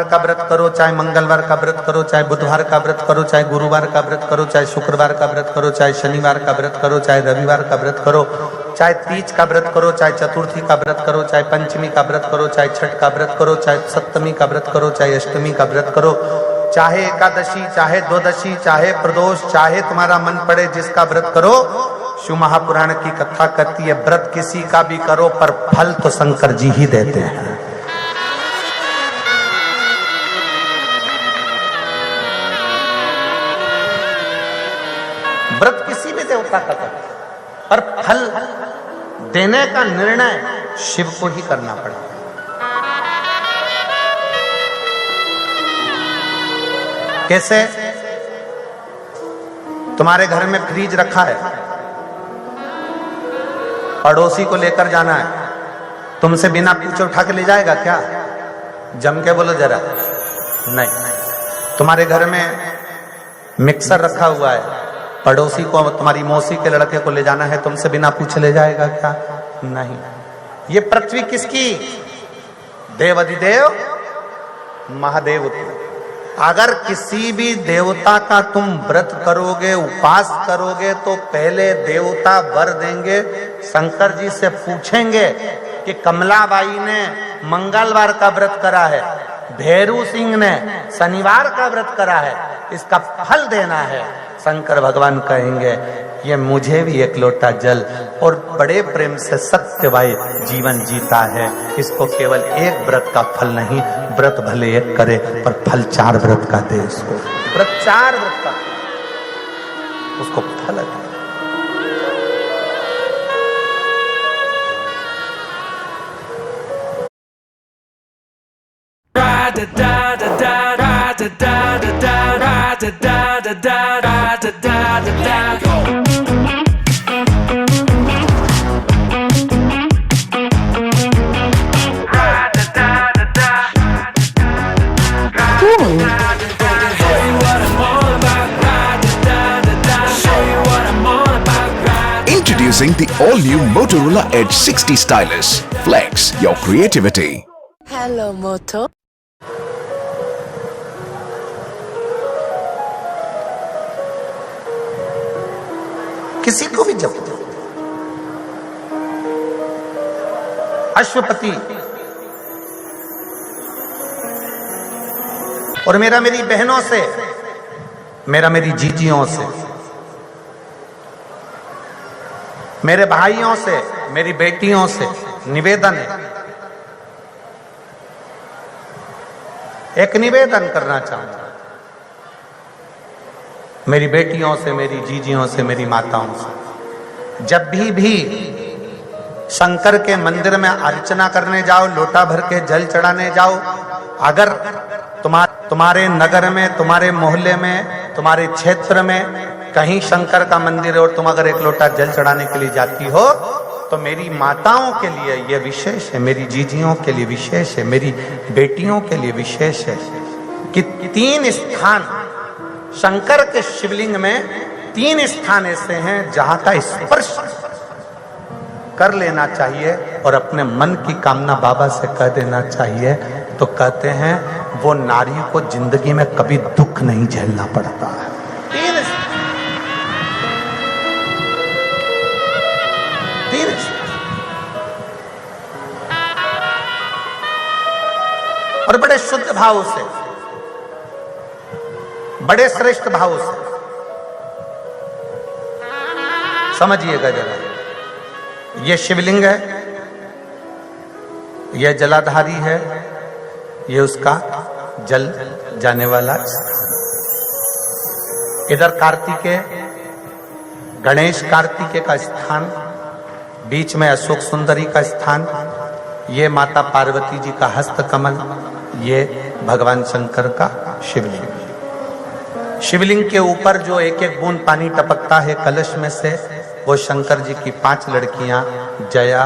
का व्रत करो, चाहे मंगलवार का व्रत करो, चाहे बुधवार का व्रत करो, चाहे गुरुवार का व्रत करो, चाहे शुक्रवार का व्रत करो, चाहे शनिवार का व्रत करो, चाहे रविवार का व्रत करो, चाहे तीज का व्रत करो, चाहे चतुर्थी का व्रत करो, चाहे पंचमी का व्रत करो, चाहे छठ का व्रत करो, चाहे सप्तमी का व्रत करो, चाहे अष्टमी का व्रत करो, चाहे एकादशी, चाहे द्वादशी, चाहे प्रदोष, चाहे तुम्हारा मन पड़े जिसका व्रत करो। शिव महापुराण की कथा कहती है व्रत किसी का भी करो पर फल तो शंकर जी ही देते हैं। व्रत किसी भी देवता का करो पर फल देने का निर्णय शिव को ही करना पड़ेगा। कैसे? तुम्हारे घर में फ्रिज रखा है, पड़ोसी को लेकर जाना है, तुमसे बिना पूछे उठा के ले जाएगा क्या? जम के बोलो जरा। नहीं। तुम्हारे घर में मिक्सर रखा हुआ है, पड़ोसी को, तुम्हारी मौसी के लड़के को ले जाना है, तुमसे बिना पूछे ले जाएगा क्या? नहीं। ये पृथ्वी किसकी? देवाधिदेव महादेव की। अगर किसी भी देवता का तुम व्रत करोगे, उपास करोगे, तो पहले देवता वर देंगे, शंकर जी से पूछेंगे कि कमलाबाई ने मंगलवार का व्रत करा है, भैरू सिंह ने शनिवार का व्रत करा है, इसका फल देना है। शंकर भगवान कहेंगे ये मुझे भी एक लोटा जल और बड़े प्रेम से सत्यवाई जीवन जीता है, इसको केवल एक व्रत का फल नहीं, व्रत भले एक करे पर फल 4 व्रत का दे इसको। व्रत 4 व्रत का उसको फल दे। Introducing the all-new Motorola Edge 60 Stylus. Flex your creativity. Hello, Moto. किसी को भी जब अश्वपति और मेरा मेरी बहनों से, मेरा मेरी जीजियों से, मेरे भाइयों से, मेरी बेटियों से निवेदन है, एक निवेदन करना चाहूंगा मेरी बेटियों से, मेरी जीजियों से, मेरी माताओं से, जब भी शंकर के मंदिर में अर्चना करने जाओ, लोटा भर के जल चढ़ाने जाओ, अगर तुम्हारे नगर में, तुम्हारे मोहल्ले में, तुम्हारे क्षेत्र में कहीं शंकर का मंदिर है और तुम अगर एक लोटा जल चढ़ाने के लिए जाती हो, तो मेरी माताओं के लिए यह विशेष है, मेरी जीजियों के लिए विशेष है, मेरी बेटियों के लिए विशेष है कि 3 स्थान शंकर के शिवलिंग में 3 स्थान ऐसे हैं जहां का स्पर्श कर लेना चाहिए और अपने मन की कामना बाबा से कह देना चाहिए। तो कहते हैं वो नारी को जिंदगी में कभी दुख नहीं झेलना पड़ता है। 3 और बड़े शुद्ध भाव से, बड़े श्रेष्ठ भाव से समझिएगा जरा। ये शिवलिंग है, यह जलाधारी है, ये उसका जल जाने वाला स्थान। इधर कार्तिकेय, गणेश कार्तिकेय का स्थान, बीच में अशोक सुंदरी का स्थान, ये माता पार्वती जी का हस्त कमल, ये भगवान शंकर का शिवलिंग। शिवलिंग के ऊपर जो एक एक बूंद पानी टपकता है कलश में से, वो शंकर जी की 5 लड़कियां जया,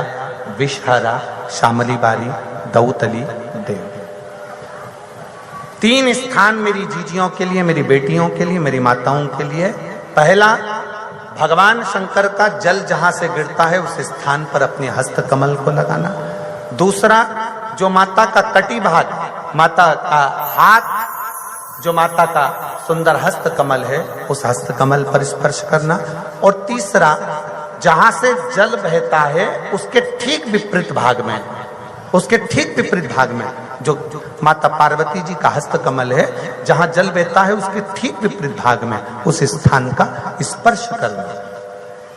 विषहरा, शामली बारी, दौतली, देव। 3 स्थान मेरी जीजियों के लिए, मेरी बेटियों के लिए, मेरी माताओं के लिए। पहला, भगवान शंकर का जल जहां से गिरता है उस स्थान पर अपने हस्त कमल को लगाना। दूसरा, जो माता का कटी भाग माता का हाथ, जो माता का सुंदर हस्त कमल है, उस हस्त कमल पर स्पर्श करना। और तीसरा, जहां से जल बहता है उसके ठीक विपरीत भाग में, उसके ठीक विपरीत भाग में जो माता पार्वती जी का हस्त कमल है, जहां जल बहता है उसके ठीक विपरीत भाग में उस स्थान का स्पर्श करना।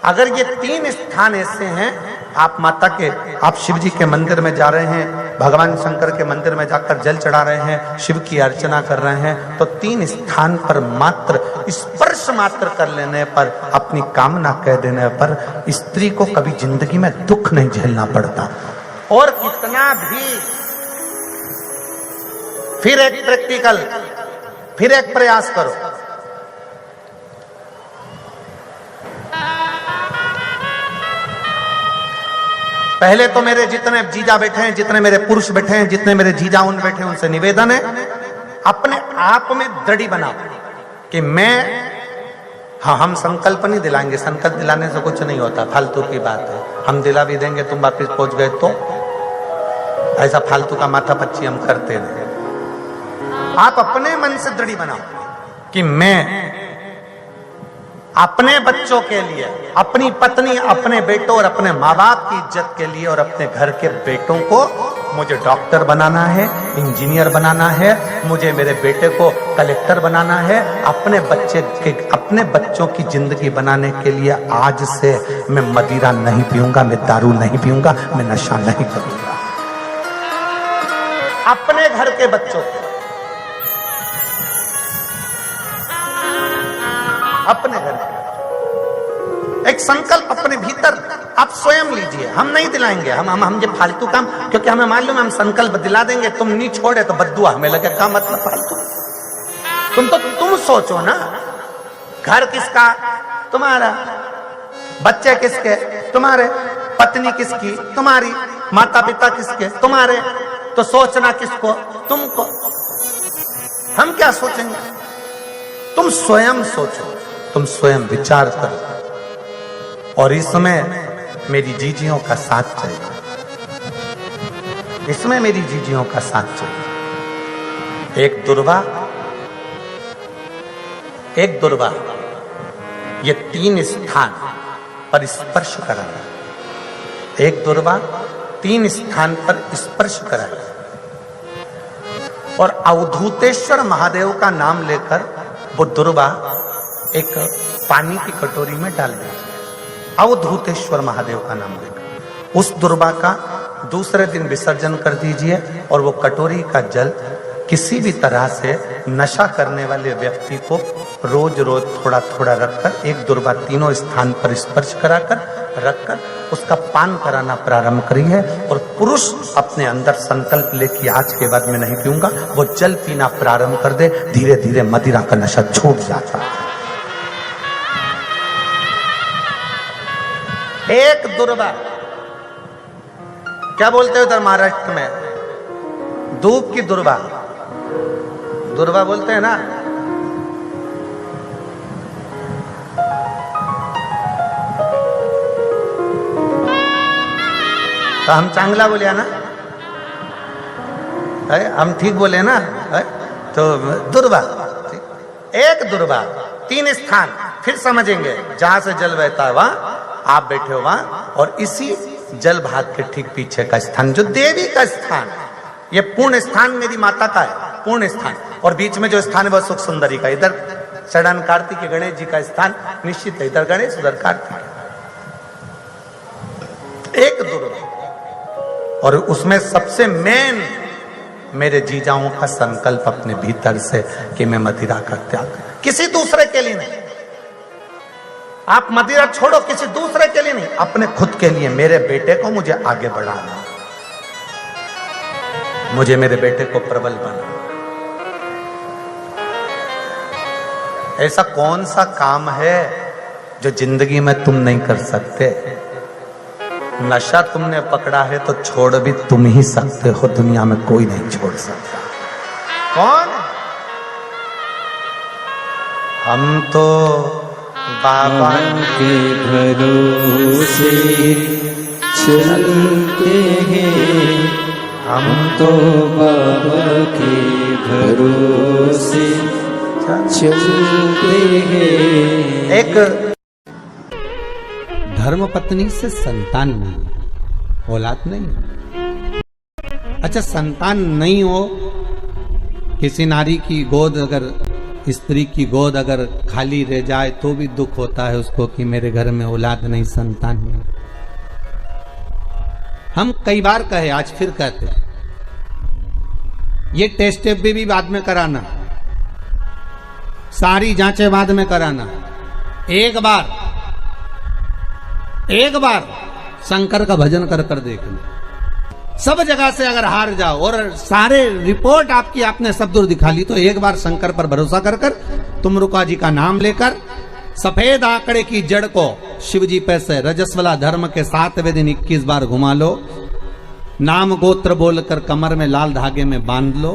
अगर ये 3 स्थान ऐसे हैं, आप माता के, आप शिव जी के मंदिर में जा रहे हैं, भगवान शंकर के मंदिर में जाकर जल चढ़ा रहे हैं, शिव की अर्चना कर रहे हैं, तो 3 स्थान पर मात्र स्पर्श मात्र कर लेने पर, अपनी कामना कह देने पर स्त्री को कभी जिंदगी में दुख नहीं झेलना पड़ता। और कितना भी, फिर एक प्रैक्टिकल, फिर एक प्रयास करो। पहले तो मेरे जितने जीजा बैठे हैं, जितने मेरे पुरुष बैठे हैं, जितने मेरे जीजा उन बैठे हैं, उनसे निवेदन है, अपने आप में दृढ़ बनाओ कि मैं, हाँ, हम संकल्प नहीं दिलाएंगे, संकल्प दिलाने से कुछ नहीं होता, फालतू की बात है। हम दिला भी देंगे, तुम वापिस पहुंच गए तो ऐसा फालतू का माथा पच्ची हम करते नहीं। आप अपने मन से दृढ़ बनाओ कि मैं अपने बच्चों के लिए, अपनी पत्नी, अपने बेटों और अपने माँ बाप की इज्जत के लिए और अपने घर के बेटों को मुझे डॉक्टर बनाना है, इंजीनियर बनाना है, मुझे मेरे बेटे को कलेक्टर बनाना है, अपने बच्चों की जिंदगी बनाने के लिए आज से मैं मदिरा नहीं पीऊंगा, मैं दारू नहीं पीऊंगा, मैं नशा नहीं करूंगा। अपने घर के बच्चों को, अपने घर के, एक संकल्प अपने भीतर आप स्वयं लीजिए। हम नहीं दिलाएंगे, हम ये फालतू काम, क्योंकि हमें मालूम है हम संकल्प दिला देंगे, तुम नहीं छोड़े तो बद्दुआ हमें लगे, क्या मतलब फालतू। तुम सोचो ना, घर किसका? तुम्हारा। बच्चे किसके? तुम्हारे। पत्नी किसकी? तुम्हारी। माता पिता किसके? तुम्हारे। तो सोचना किसको? तुमको। हम क्या सोचेंगे? तुम स्वयं सोचो, तुम स्वयं विचार करो। और इसमें मेरी जीजियों का साथ चाहिए, इसमें मेरी जीजियों का साथ चाहिए। एक दुर्वा, ये 3 स्थान पर स्पर्श कराना। एक दुर्वा 3 स्थान पर स्पर्श कराना। और अवधूतेश्वर महादेव का नाम लेकर वो दुर्वा एक पानी की कटोरी में डाल दीजिए। अवधूतेश्वर महादेव का नाम लेकर उस दुर्वा का दूसरे दिन विसर्जन कर दीजिए। और वो कटोरी का जल किसी भी तरह से नशा करने वाले व्यक्ति को रोज रोज थोड़ा थोड़ा रखकर, एक दुर्वा 3 स्थान पर स्पर्श कराकर रखकर उसका पान कराना प्रारंभ करिए। और पुरुष अपने अंदर संकल्प ले कि आज के बाद मैं नहीं पीऊंगा, वो जल पीना प्रारंभ कर दे। धीरे धीरे मदिरा का नशा छूट जाता है। एक दुर्वा, क्या बोलते हो उधर महाराष्ट्र में? धूप की दुर्वा, दुर्वा बोलते हैं ना। तो हम चांगला बोले ना, हम ठीक बोले ना। तो दुर्वा, एक दुर्वा 3 स्थान, फिर समझेंगे। जहां से जल बहता है वहां आप बैठे हो वहां, और इसी जल भाग के ठीक पीछे का स्थान जो देवी का स्थान, ये पूर्ण स्थान मेरी माता का है, पूर्ण स्थान। और बीच में जो स्थान है वह सुख सुंदरी का। इधर सड़न कार्तिक गणेश जी का स्थान निश्चित है, इधर गणेश उधर कार्तिक। एक दुर्वा, और उसमें सबसे मेन मेरे जीजाओं का संकल्प अपने भीतर से कि मैं मदिरा का त्याग, किसी दूसरे के लिए नहीं। आप मदिरा छोड़ो, किसी दूसरे के लिए नहीं, अपने खुद के लिए। मेरे बेटे को मुझे आगे बढ़ाना, मुझे मेरे बेटे को प्रबल बनाना। ऐसा कौन सा काम है जो जिंदगी में तुम नहीं कर सकते? नशा तुमने पकड़ा है तो छोड़ भी तुम ही सकते हो, दुनिया में कोई नहीं छोड़ सकता। कौन? हम तो बाबा के भरोसे चलते हैं, हम तो बाबा के भरोसे चलते हैं। एक धर्म पत्नी से संतान नहीं, औलाद नहीं। अच्छा, संतान नहीं हो, किसी नारी की गोद अगर, स्त्री की गोद अगर खाली रह जाए तो भी दुख होता है उसको कि मेरे घर में औलाद नहीं, संतान नहीं। हम कई बार कहे, आज फिर कहते हैं, ये टेस्ट भी बाद में कराना, सारी जांचें बाद में कराना। एक बार शंकर का भजन कर कर देखना। सब जगह से अगर हार जाओ और सारे रिपोर्ट आपकी आपने सब दूर दिखा ली, तो एक बार शंकर पर भरोसा कर कर तुमरुका जी का नाम लेकर सफेद आंकड़े की जड़ को शिव जी पे से रजस्वला धर्म के 7वें दिन 21 बार घुमा लो। नाम गोत्र बोलकर कमर में लाल धागे में बांध लो।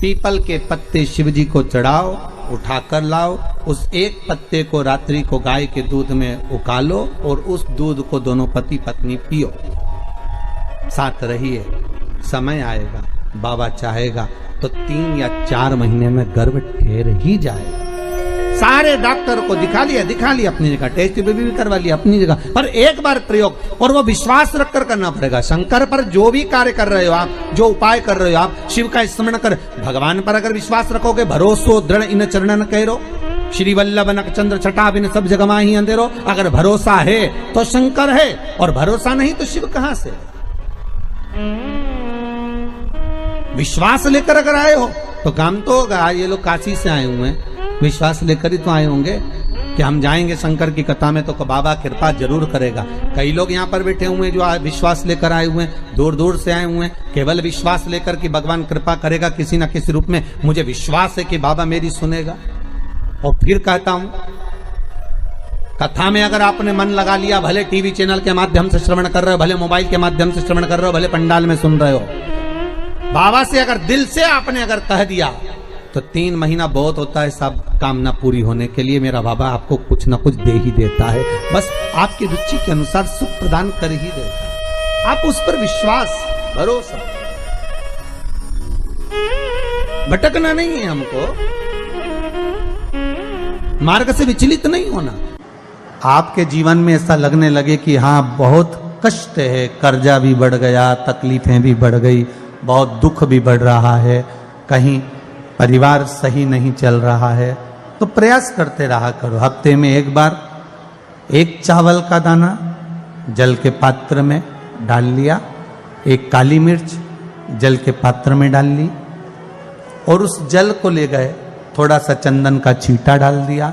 पीपल के पत्ते शिव जी को चढ़ाओ, उठाकर लाओ। उस एक पत्ते को रात्रि को गाय के दूध में उकालो और उस दूध को दोनों पति पत्नी पियो। साथ रहिए, समय आएगा, बाबा चाहेगा तो 3 या 4 महीने में गर्भ ठहर ही जाएगा। सारे डॉक्टर को दिखा लिया अपनी जगह, टेस्ट भी करवा लिया अपनी जगह, पर एक बार प्रयोग, और वो विश्वास रखकर करना पड़ेगा। शंकर पर जो भी कार्य कर रहे हो आप, जो उपाय कर रहे हो आप, शिव का स्मरण कर, भगवान पर अगर विश्वास रखोगे, भरोसो दृढ़ इन चरणन करो, श्री वल्लभ नख चंद्र छटा बिन सब जग माही अंधेरो। अगर भरोसा है तो शंकर है, और भरोसा नहीं तो शिव कहां से? विश्वास लेकर अगर आए हो तो काम तो होगा। ये लोग काशी से आए हुए हैं, विश्वास लेकर ही तो आए होंगे कि हम जाएंगे शंकर की कथा में तो बाबा कृपा जरूर करेगा। कई लोग यहाँ पर बैठे हुए हैं जो विश्वास लेकर आए हुए हैं, दूर दूर से आए हुए हैं, केवल विश्वास लेकर कि भगवान कृपा करेगा किसी न किसी रूप में। मुझे विश्वास है कि बाबा मेरी सुनेगा। और फिर कहता हूं, कथा में अगर आपने मन लगा लिया, भले टीवी चैनल के माध्यम से श्रवण कर रहे हो, भले मोबाइल के माध्यम से श्रवण कर रहे हो, भले पंडाल में सुन रहे हो, बाबा से अगर दिल से आपने अगर कह दिया तो 3 महीना बहुत होता है सब कामना पूरी होने के लिए। मेरा बाबा आपको कुछ ना कुछ दे ही देता है, बस आपकी रुचि के अनुसार सुख प्रदान कर ही देता है। आप उस पर विश्वास, भरोसा, भटकना नहीं है हमको, मार्ग से विचलित नहीं होना। आपके जीवन में ऐसा लगने लगे कि हाँ बहुत कष्ट है, कर्जा भी बढ़ गया, तकलीफें भी बढ़ गई, बहुत दुख भी बढ़ रहा है, कहीं परिवार सही नहीं चल रहा है, तो प्रयास करते रहा करो। हफ्ते में एक बार 1 चावल का दाना जल के पात्र में डाल लिया, 1 काली मिर्च जल के पात्र में डाल ली, और उस जल को ले गए, थोड़ा सा चंदन का छींटा डाल दिया,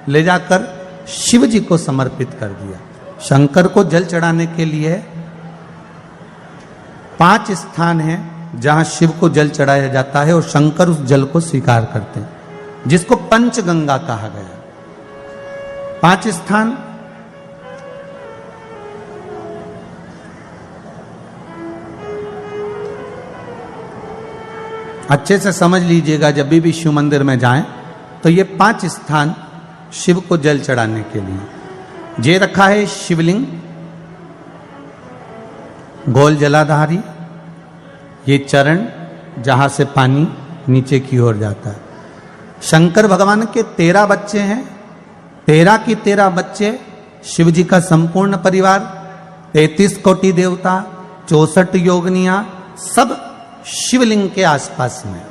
ले जाकर शिव जी को समर्पित कर दिया। शंकर को जल चढ़ाने के लिए 5 स्थान हैं जहां शिव को जल चढ़ाया जाता है, और शंकर उस जल को स्वीकार करते हैं, जिसको पंचगंगा कहा गया। 5 स्थान, अच्छे से समझ लीजिएगा। जब भी शिव मंदिर में जाएं तो ये 5 स्थान शिव को जल चढ़ाने के लिए जे रखा है। शिवलिंग, गोल जलाधारी, ये चरण जहां से पानी नीचे की ओर जाता है। शंकर भगवान के 13 बच्चे हैं, 13 की 13 बच्चे, शिव जी का संपूर्ण परिवार, 33 कोटि देवता, 64 योगनियां, सब शिवलिंग के आसपास में।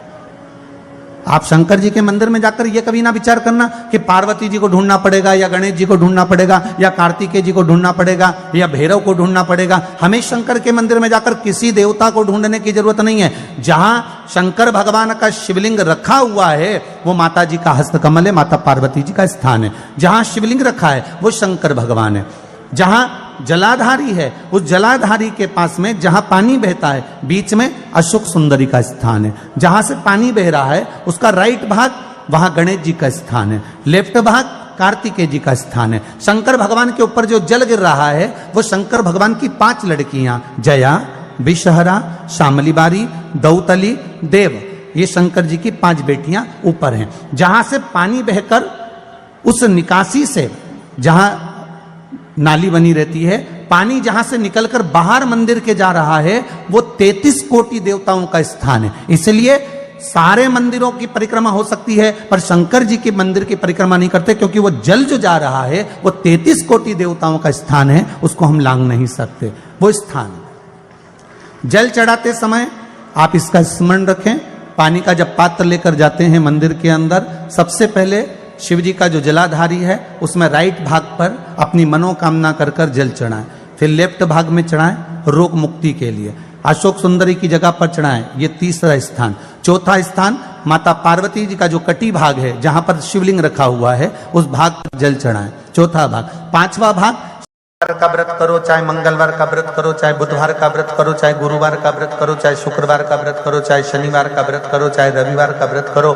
आप शंकर जी के मंदिर में जाकर ये कभी ना विचार करना कि पार्वती जी को ढूंढना पड़ेगा, या गणेश जी को ढूंढना पड़ेगा, या कार्तिकेय जी को ढूंढना पड़ेगा, या भैरव को ढूंढना पड़ेगा। हमें शंकर के मंदिर में जाकर किसी देवता को ढूंढने की जरूरत नहीं है। जहां शंकर भगवान का शिवलिंग रखा हुआ है वो माता जी का हस्तकमल है, माता पार्वती जी का स्थान है। जहां शिवलिंग रखा है वो शंकर भगवान है। जहां जलाधारी है, उस जलाधारी के पास में जहां पानी बहता है, बीच में अशोक सुंदरी का स्थान है। जहां से पानी बह रहा है उसका राइट भाग, वहां गणेश जी का स्थान है, लेफ्ट भाग कार्तिकेय जी का स्थान है। शंकर भगवान के ऊपर जो जल गिर रहा है वो शंकर भगवान की 5 लड़कियां, जया, विषहरा, शामली बारी, दौतली, देव, ये शंकर जी की 5 बेटियां ऊपर हैं। जहां से पानी बहकर उस निकासी से, जहां नाली बनी रहती है, पानी जहां से निकलकर बाहर मंदिर के जा रहा है वो 33 कोटि देवताओं का स्थान है। इसलिए सारे मंदिरों की परिक्रमा हो सकती है पर शंकर जी के मंदिर की परिक्रमा नहीं करते, क्योंकि वो जल जो जा रहा है वो 33 कोटि देवताओं का स्थान है, उसको हम लांग नहीं सकते। वो स्थान जल चढ़ाते समय आप इसका स्मरण रखें। पानी का जब पात्र लेकर जाते हैं मंदिर के अंदर, सबसे पहले शिव जी का जो जलाधारी है उसमें राइट भाग पर अपनी मनोकामना कर कर जल चढ़ाएं, फिर लेफ्ट भाग में चढ़ाएं रोग मुक्ति के लिए। अशोक सुंदरी की जगह पर चढ़ाएं, ये तीसरा स्थान। चौथा स्थान माता पार्वती जी का जो कटी भाग है जहां पर शिवलिंग रखा हुआ है उस भाग पर जल चढ़ाएं, चौथा भाग। पांचवा भाग का व्रत करो, चाहे मंगलवार का व्रत करो, चाहे बुधवार का व्रत करो, चाहे गुरुवार का व्रत करो, चाहे शुक्रवार का व्रत करो, चाहे शनिवार का व्रत करो, चाहे रविवार का व्रत करो,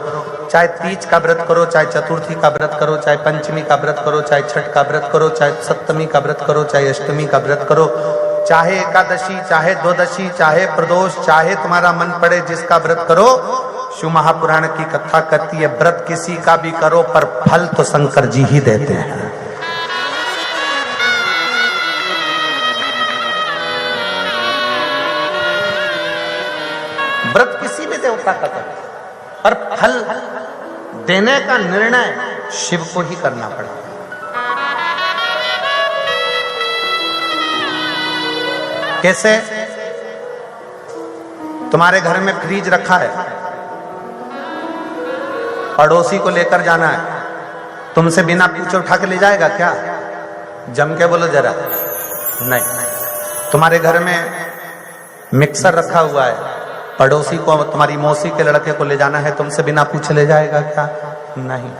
चाहे तीज का व्रत करो, चाहे चतुर्थी का व्रत करो, चाहे पंचमी का व्रत करो, चाहे छठ का व्रत करो, चाहे सप्तमी का व्रत करो, चाहे अष्टमी का व्रत करो, चाहे एकादशी, चाहे द्वादशी, चाहे प्रदोष, चाहे तुम्हारा मन पड़े जिसका व्रत करो। शिव महापुराण की कथा कहती है व्रत किसी का भी करो पर फल तो शंकर जी ही देते हैं। व्रत किसी भी देवता का करो पर फल देने का निर्णय शिव को ही करना पड़ेगा। कैसे? तुम्हारे घर में फ्रिज रखा है, पड़ोसी को लेकर जाना है, तुमसे बिना पूछे उठा के ले जाएगा क्या? जम के बोलो जरा। नहीं। तुम्हारे घर में मिक्सर रखा हुआ है, पड़ोसी को, तुम्हारी मौसी के लड़के को ले जाना है, तुमसे बिना पूछे ले जाएगा क्या? नहीं।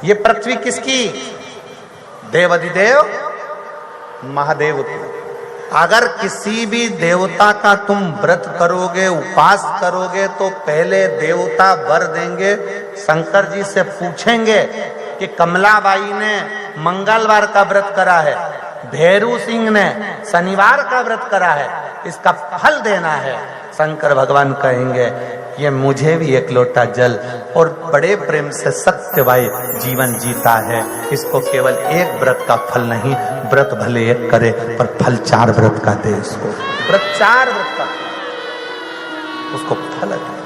ये पृथ्वी किसकी? देवाधिदेव महादेव की। अगर किसी भी देवता का तुम व्रत करोगे, उपास करोगे, तो पहले देवता वर देंगे। शंकर जी से पूछेंगे कि कमलाबाई ने मंगलवार का व्रत करा है, भैरू सिंह ने शनिवार का व्रत करा है, इसका फल देना है। शंकर भगवान कहेंगे ये मुझे भी एक लोटा जल, और बड़े प्रेम से सत्यवाई जीवन जीता है, इसको केवल एक व्रत का फल नहीं, व्रत भले एक करे पर फल 4 व्रत का दे। इसको व्रत 4 व्रत का उसको फल दे।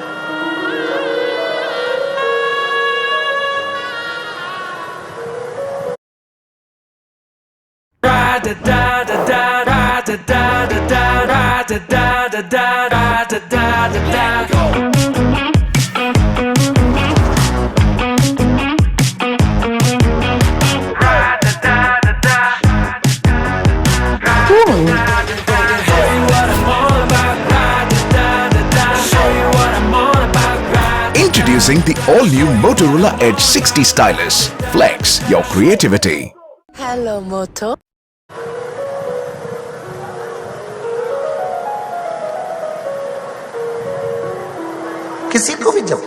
Introducing the all-new Motorola Edge 60 stylus. Flex your creativity. Hello, Moto. किसी को भी जब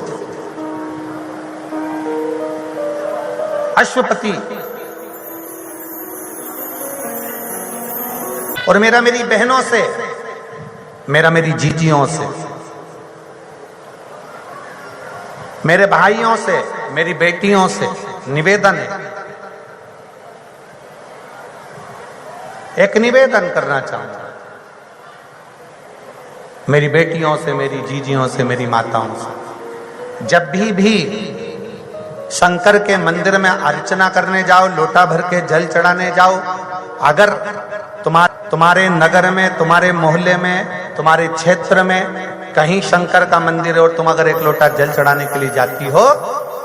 अश्वपति और मेरा मेरी बहनों से, मेरा मेरी जीजियों से, मेरे भाइयों से, मेरी बेटियों से निवेदन है, एक निवेदन करना चाहूंगा मेरी बेटियों से, मेरी जीजियों से, मेरी माताओं से। जब भी शंकर के मंदिर में अर्चना करने जाओ, लोटा भर के जल चढ़ाने जाओ, अगर तुम्हारे नगर में, तुम्हारे मोहल्ले में, तुम्हारे क्षेत्र में कहीं शंकर का मंदिर है और तुम अगर एक लोटा जल चढ़ाने के लिए जाती हो,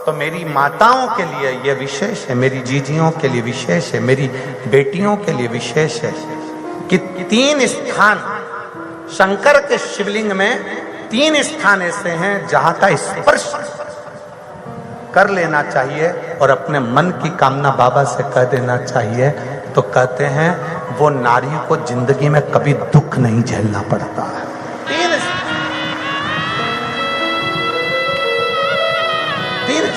तो मेरी माताओं के लिए यह विशेष है, मेरी जीजियों के लिए विशेष है, मेरी बेटियों के लिए विशेष है कि 3 स्थान शंकर के शिवलिंग में 3 स्थान ऐसे हैं जहां का स्पर्श कर लेना चाहिए और अपने मन की कामना बाबा से कह देना चाहिए। तो कहते हैं वो नारी को जिंदगी में कभी दुख नहीं झेलना पड़ता है। 3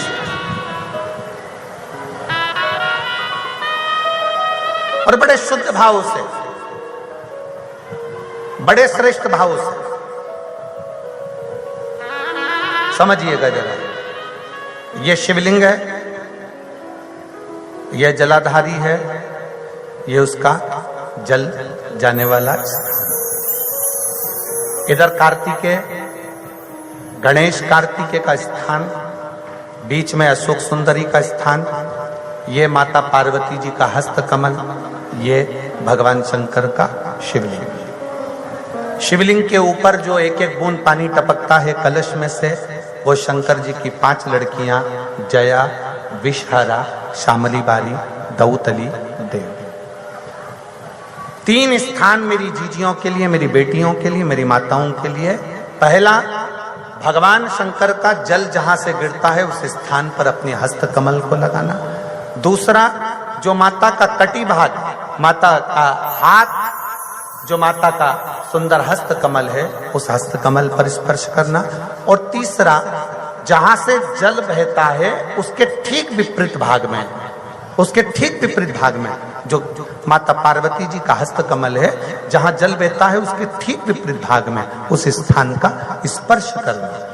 और बड़े शुद्ध भाव से, बड़े श्रेष्ठ भाव से समझिएगा जरा। ये शिवलिंग है, यह जलाधारी है, ये उसका जल जाने वाला स्थान। इधर कार्तिकेय, गणेश कार्तिकेय का स्थान, बीच में अशोक सुंदरी का स्थान, ये माता पार्वती जी का हस्त कमल, ये भगवान शंकर का शिवलिंग। शिवलिंग के ऊपर जो एक एक बूंद पानी टपकता है कलश में से, वो शंकर जी की 5 लड़कियां जया, विषहरा, शामली बारी, दौतली, देव। 3 स्थान मेरी जीजियों के लिए, मेरी बेटियों के लिए, मेरी माताओं के लिए। पहला, भगवान शंकर का जल जहां से गिरता है उस स्थान पर अपने हस्त कमल को लगाना। दूसरा, जो माता का कटी भाग, माता का हाथ, जो माता का सुंदर हस्त कमल है, उस हस्त कमल पर स्पर्श करना। और तीसरा, जहां से जल बहता है उसके ठीक विपरीत भाग में, उसके ठीक विपरीत भाग में जो माता पार्वती जी का हस्त कमल है, जहां जल बहता है उसके ठीक विपरीत भाग में उस स्थान का स्पर्श करना।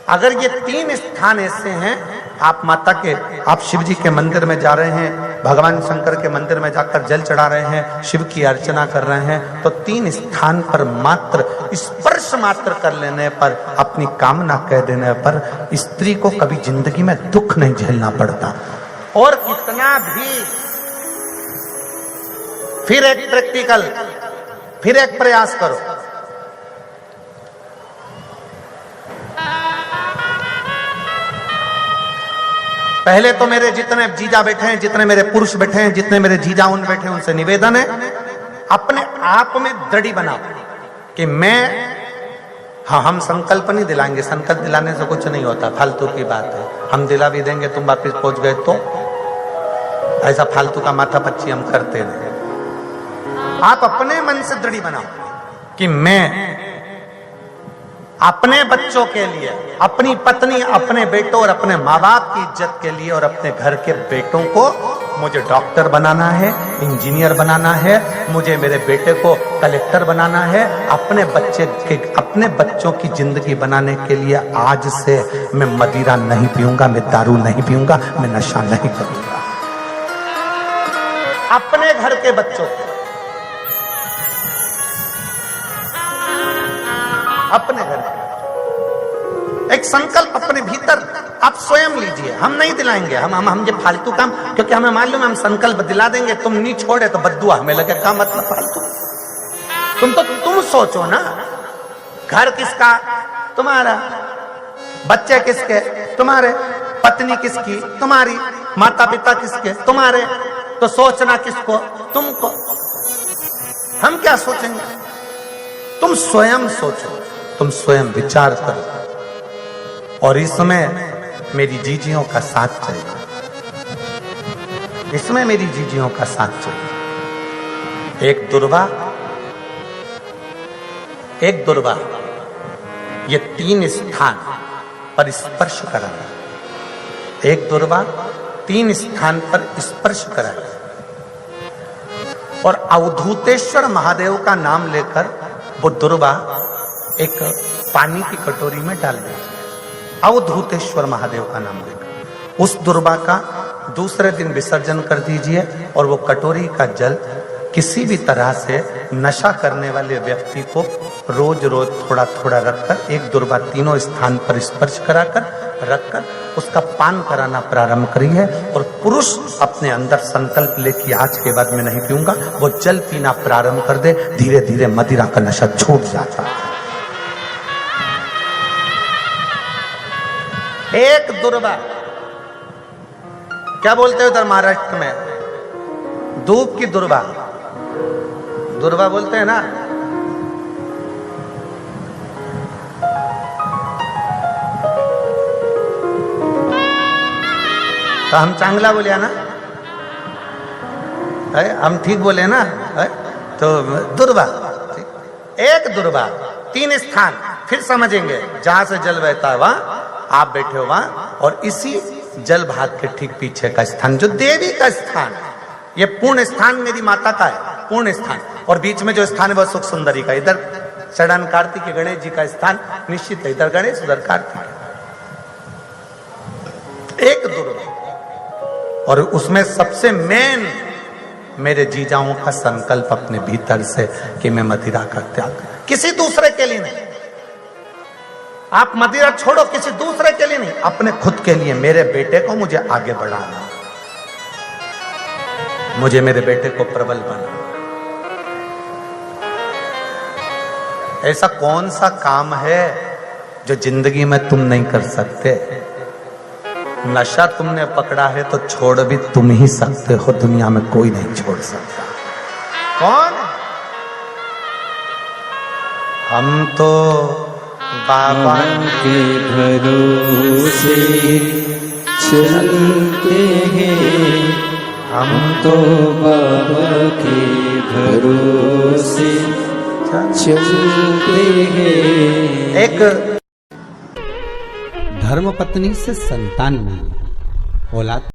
अगर ये 3 स्थान ऐसे हैं, आप माता के, आप शिव जी के मंदिर में जा रहे हैं, भगवान शंकर के मंदिर में जाकर जल चढ़ा रहे हैं, शिव की अर्चना कर रहे हैं, तो 3 स्थान पर मात्र स्पर्श मात्र कर लेने पर, अपनी कामना कह देने पर स्त्री को कभी जिंदगी में दुख नहीं झेलना पड़ता। और कितना भी, फिर एक प्रैक्टिकल, फिर एक प्रयास करो। पहले तो मेरे जितने जीजा बैठे हैं, जितने मेरे पुरुष बैठे हैं, जितने मेरे जीजा उन बैठे हैं, उनसे निवेदन है, अपने आप में दृढ़ बनाओ कि मैं, हाँ, हम संकल्प नहीं दिलाएंगे, संकल्प दिलाने से कुछ नहीं होता, फालतू की बात है। हम दिला भी देंगे, तुम वापिस पहुंच गए तो ऐसा फालतू का माथा पच्ची हम करते नहीं। आप अपने मन से दृढ़ बनाओ कि मैं अपने बच्चों के लिए, अपनी पत्नी, अपने बेटों और अपने माँ बाप की इज्जत के लिए और अपने घर के बेटों को मुझे डॉक्टर बनाना है, इंजीनियर बनाना है, मुझे मेरे बेटे को कलेक्टर बनाना है। अपने बच्चों की जिंदगी बनाने के लिए आज से मैं मदिरा नहीं पीऊंगा, मैं दारू नहीं पीऊंगा, मैं नशा नहीं करूंगा। अपने घर के बच्चों को, अपने घर के, एक संकल्प अपने भीतर आप स्वयं लीजिए। हम नहीं दिलाएंगे, हम ये फालतू काम, क्योंकि हमें मालूम है हम संकल्प दिला देंगे, तुम नहीं छोड़े तो बद्दुआ हमें लगे, का मतलब फालतू। तुम सोचो ना, घर किसका? तुम्हारा। बच्चे किसके? तुम्हारे। पत्नी किसकी? तुम्हारी। माता पिता किसके? तुम्हारे। तो सोचना किसको? तुमको। हम क्या सोचेंगे? तुम स्वयं सोचो, तुम स्वयं विचार करो। और इसमें मेरी जीजियों का साथ चाहिए, इसमें मेरी जीजियों का साथ चाहिए। एक दुर्वा, ये 3 स्थान पर स्पर्श कराना। एक दुर्वा 3 स्थान पर स्पर्श कराना। और अवधूतेश्वर महादेव का नाम लेकर वो दुर्वा एक पानी की कटोरी में डाल दीजिए। अवधूतेश्वर महादेव का नाम लेकर उस दुर्वा का दूसरे दिन विसर्जन कर दीजिए। और वो कटोरी का जल किसी भी तरह से नशा करने वाले व्यक्ति को रोज रोज थोड़ा थोड़ा रखकर, एक दुर्वा 3 स्थान पर स्पर्श कराकर रखकर उसका पान कराना प्रारंभ करिए। और पुरुष अपने अंदर संकल्प ले कि आज के बाद मैं नहीं पीऊंगा, वो जल पीना प्रारंभ कर दे। धीरे धीरे मदिरा का नशा छूट जाता है। एक दुर्वा, क्या बोलते हो उधर महाराष्ट्र में? धूप की दुर्वा, दुर्वा बोलते हैं ना। तो हम चांगला बोलिया ना, हम ठीक बोले ना। तो दुर्वा, एक दुर्वा 3 स्थान, फिर समझेंगे। जहां से जल बहता है वहां आप बैठे हो वहां, और इसी जल भाग के ठीक पीछे का स्थान जो देवी का स्थान, ये पूर्ण स्थान मेरी माता का है, पूर्ण स्थान। और बीच में जो स्थान है वह सुख सुंदरी का। इधर चरण कार्तिक गणेश जी का स्थान निश्चित है, इधर गणेश उधर कार्तिक। एक दुर्वा, और उसमें सबसे मेन मेरे जीजाओं का संकल्प अपने भीतर से कि मैं मदिरा का त्याग करूं, किसी दूसरे के लिए नहीं। आप मदिरा छोड़ो, किसी दूसरे के लिए नहीं, अपने खुद के लिए। मेरे बेटे को मुझे आगे बढ़ाना, मुझे मेरे बेटे को प्रबल बनाना। ऐसा कौन सा काम है जो जिंदगी में तुम नहीं कर सकते? नशा तुमने पकड़ा है तो छोड़ भी तुम ही सकते हो, दुनिया में कोई नहीं छोड़ सकता। कौन? हम तो बाबा के भरोसे चलते हैं, हम तो बाबा के भरोसे चलते हैं। एक धर्मपत्नी से संतान मिली, औलाद